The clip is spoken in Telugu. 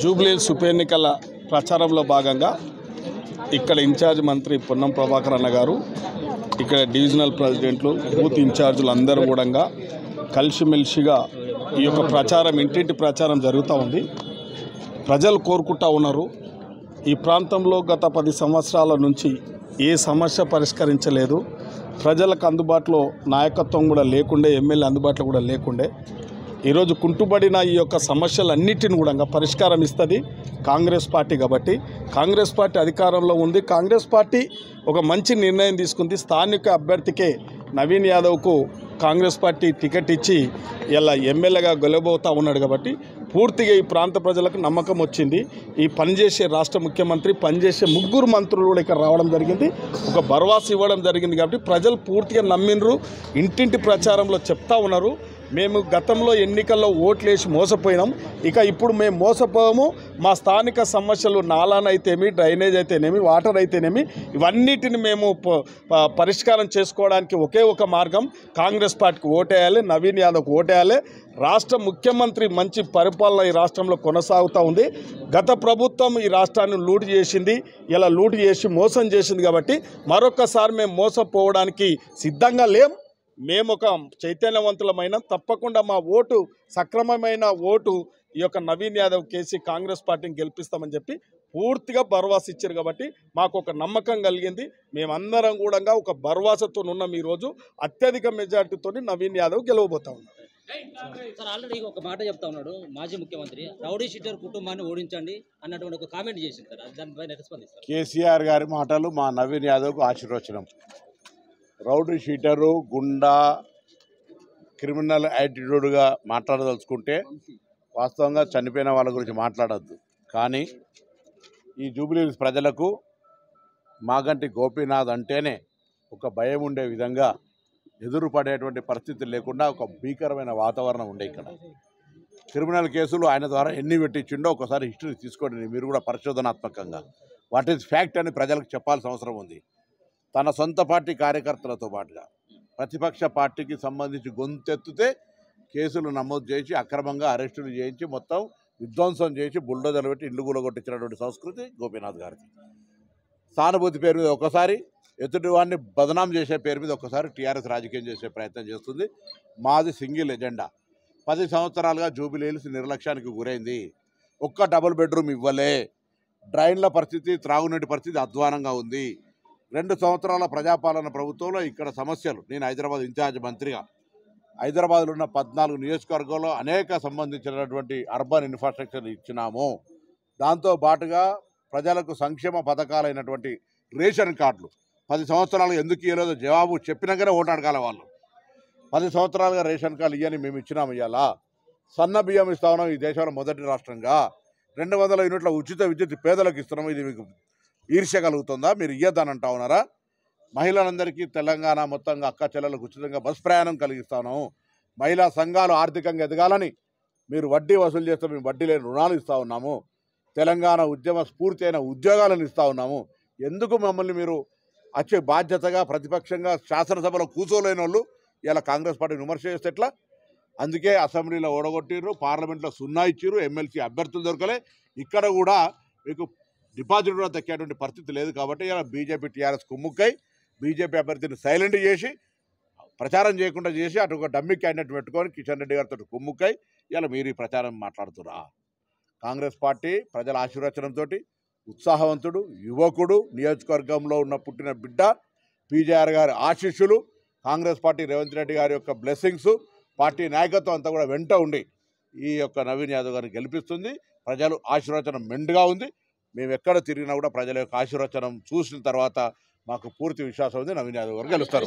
జూబ్లీహిల్స్ ఉప ఎన్నికల ప్రచారంలో భాగంగా ఇక్కడ ఇన్ఛార్జ్ మంత్రి పొన్నం ప్రభాకర్ అన్న గారు, ఇక్కడ డివిజనల్ ప్రెసిడెంట్లు, బూత్ ఇన్ఛార్జీలు అందరూ కూడా కలిసిమెలిసిగా ఈ యొక్క ప్రచారం ఇంటింటి ప్రచారం జరుగుతూ ఉంది. ప్రజలు కోరుకుంటా ఉన్నారు. ఈ ప్రాంతంలో గత 10 సంవత్సరాల నుంచి ఏ సమస్య పరిష్కరించలేదు. ప్రజలకు అందుబాటులో నాయకత్వం కూడా లేకుండే, ఎమ్మెల్యే అందుబాటులో కూడా లేకుండే. ఈరోజు కుంటుబడిన ఈ యొక్క సమస్యలన్నిటిని కూడా పరిష్కారం ఇస్తుంది కాంగ్రెస్ పార్టీ. కాబట్టి కాంగ్రెస్ పార్టీ అధికారంలో ఉంది. కాంగ్రెస్ పార్టీ ఒక మంచి నిర్ణయం తీసుకుంది. స్థానిక అభ్యర్థికే నవీన్ యాదవ్కు కాంగ్రెస్ పార్టీ టికెట్ ఇచ్చి ఇలా ఎమ్మెల్యేగా గెలవబోతూ ఉన్నాడు. కాబట్టి పూర్తిగా ఈ ప్రాంత ప్రజలకు నమ్మకం వచ్చింది. ఈ పనిచేసే రాష్ట్ర ముఖ్యమంత్రి, పనిచేసే 3 మంత్రులు కూడా ఇక్కడ రావడం జరిగింది. ఒక భరోసా ఇవ్వడం జరిగింది. కాబట్టి ప్రజలు పూర్తిగా నమ్మినరు. ఇంటింటి ప్రచారంలో చెప్తా ఉన్నారు, మేము గతంలో ఎన్నికల్లో ఓట్లేసి మోసపోయినాం, ఇక ఇప్పుడు మేము మోసపోయాము. మా స్థానిక సమస్యలు నాలానైతేమి, డ్రైనేజ్ అయితేనేమి, వాటర్ అయితేనేమి, ఇవన్నిటిని మేము పరిష్కారం చేసుకోవడానికి ఒకే ఒక మార్గం కాంగ్రెస్ పార్టీకి ఓటేయాలి, నవీన్ యాదవ్కి ఓటేయాలి. రాష్ట్ర ముఖ్యమంత్రి మంచి పరిపాలన ఈ రాష్ట్రంలో కొనసాగుతూ ఉంది. గత ప్రభుత్వం ఈ రాష్ట్రాన్ని లూటు చేసింది, ఇలా లూటు చేసి మోసం చేసింది. కాబట్టి మరొకసారి మేము మోసపోవడానికి సిద్ధంగా లేం. మేము ఒక చైతన్యవంతులమైన, తప్పకుండా మా ఓటు సక్రమమైన ఓటు ఈ యొక్క నవీన్ యాదవ్ కేసీ కాంగ్రెస్ పార్టీని గెలిపిస్తామని చెప్పి పూర్తిగా భరోసా ఇచ్చారు. కాబట్టి మాకు ఒక నమ్మకం కలిగింది. మేమందరం కూడా ఒక భరోసాతో ఉన్నాం. ఈరోజు అత్యధిక మెజార్టీతో నవీన్ యాదవ్ గెలవబోతా ఉన్నాం. సార్, ఆల్రెడీ ఒక మాట చెప్తా ఉన్నాడు మాజీ ముఖ్యమంత్రి, రౌడీ షీటర్ కుటుంబాన్ని ఓడించండి అన్నటువంటి ఒక కామెంట్ చేసింది సార్. దానిపైన రెస్పాన్స్ కేసీఆర్ గారి మాటలు మా నవీన్ యాదవ్కు ఆశీర్వచనం. రౌడీ షీటరు, గుండా, క్రిమినల్ యాటిట్యూడ్గా మాట్లాడదలుచుకుంటే వాస్తవంగా చనిపోయిన వాళ్ళ గురించి మాట్లాడద్దు. కానీ ఈ జూబ్లీహిల్స్ ప్రజలకు మాగంటి గోపీనాథ్ అంటేనే ఒక భయం ఉండే విధంగా, ఎదురుపడేటువంటి పరిస్థితి లేకుండా ఒక భీకరమైన వాతావరణం ఉండే. ఇక్కడ క్రిమినల్ కేసులు ఆయన ద్వారా ఎన్ని పెట్టించిండో ఒకసారి హిస్టరీ తీసుకోండి మీరు కూడా పరిశోధనాత్మకంగా. వాట్ ఈజ్ ఫ్యాక్ట్ అని ప్రజలకు చెప్పాల్సిన అవసరం ఉంది. తన సొంత పార్టీ కార్యకర్తలతో పాటుగా ప్రతిపక్ష పార్టీకి సంబంధించి గొంతెత్తితే కేసులు నమోదు చేసి అక్రమంగా అరెస్టులు చేయించి మొత్తం విధ్వంసం చేసి బుల్డోజర్లు పెట్టి ఇల్లు కూలగొట్టించినటువంటి సంస్కృతి గోపీనాథ్ గారికి. సానుభూతి పేరు మీద ఒకసారి, ఎదుటి వాడిని బదనాం చేసే పేరు మీద ఒకసారి టీఆర్ఎస్ రాజకీయం చేసే ప్రయత్నం చేస్తుంది. మాది సింగిల్ ఎజెండా. 10 సంవత్సరాలుగా జూబ్లీహిల్స్ నిర్లక్ష్యానికి గురైంది. ఒక్క డబుల్ బెడ్రూమ్ ఇవ్వలే. డ్రైన్ల పరిస్థితి, త్రాగునీటి పరిస్థితి అధ్వానంగా ఉంది. 2 సంవత్సరాల ప్రజాపాలన ప్రభుత్వంలో ఇక్కడ సమస్యలు, నేను హైదరాబాద్ ఇన్ఛార్జ్ మంత్రిగా హైదరాబాద్లో ఉన్న 14 నియోజకవర్గాల్లో అనేక సంబంధించినటువంటి అర్బన్ ఇన్ఫ్రాస్ట్రక్చర్ ఇచ్చినాము. దాంతో పాటుగా ప్రజలకు సంక్షేమ పథకాలైనటువంటి రేషన్ కార్డులు 10 సంవత్సరాలు ఎందుకు ఇవ్వలేదో జవాబు చెప్పినాకనే ఓటు అడగాల వాళ్ళు. 10 సంవత్సరాలుగా రేషన్ కార్డులు ఇవ్వని మేము ఇచ్చినాము. ఇవాళ సన్న బియ్యం ఇస్తా ఉన్నాం, ఈ దేశంలో మొదటి రాష్ట్రంగా. 200 యూనిట్ల ఉచిత విద్యుత్ పేదలకు ఇస్తున్నాము. ఇది మీకు ఈర్ష్య కలుగుతుందా? మీరు ఇయ్యద్దని అంటా ఉన్నారా? మహిళలందరికీ తెలంగాణ మొత్తంగా అక్క చెల్లెలకు ఉచితంగా బస్ ప్రయాణం కలిగిస్తా ఉన్నాము. మహిళా సంఘాలు ఆర్థికంగా ఎదగాలని మీరు వడ్డీ వసూలు చేస్తే మేము వడ్డీ లేని రుణాలు ఇస్తూ ఉన్నాము. తెలంగాణ ఉద్యమ స్ఫూర్తి అయిన ఉద్యోగాలను ఇస్తూ ఉన్నాము. ఎందుకు మమ్మల్ని మీరు వచ్చే బాధ్యతగా ప్రతిపక్షంగా శాసనసభలో కూర్చోలేని వాళ్ళు ఇలా కాంగ్రెస్ పార్టీ విమర్శ చేస్తే ఎట్లా? అందుకే అసెంబ్లీలో ఓడగొట్టిర్రు, పార్లమెంట్లో 0 ఇచ్చిర్రు, ఎమ్మెల్సీ అభ్యర్థులు దొరకలే. ఇక్కడ కూడా మీకు డిపాజిట్ కూడా దక్కేటువంటి పరిస్థితి లేదు. కాబట్టి ఇలా బీజేపీ టీఆర్ఎస్ కుమ్ముక్కై బీజేపీ అభ్యర్థిని సైలెంట్ చేసి ప్రచారం చేయకుండా చేసి అటు ఒక డమ్మీ క్యాండిడేట్ పెట్టుకొని కిషన్ రెడ్డి గారితో కుమ్ముక్కై ఇలా మీరు ఈ ప్రచారం మాట్లాడుతురా? కాంగ్రెస్ పార్టీ ప్రజల ఆశీర్వచనంతో ఉత్సాహవంతుడు, యువకుడు, నియోజకవర్గంలో ఉన్న పుట్టిన బిడ్డ, పీజేఆర్ గారి ఆశీస్సులు, కాంగ్రెస్ పార్టీ రేవంత్ రెడ్డి గారి యొక్క బ్లెస్సింగ్స్, పార్టీ నాయకత్వం అంతా కూడా వెంట ఉండి ఈ యొక్క నవీన్ యాదవ్ గారిని గెలిపిస్తుంది. ప్రజలు ఆశీర్వచనం మెండుగా ఉంది. మేము ఎక్కడ తిరిగినా కూడా ప్రజల యొక్క ఆశీర్వచనం చూసిన తర్వాత మాకు పూర్తి విశ్వాసం ఉంది, నవీన్ యాదవ్ గారు గెలుస్తారు.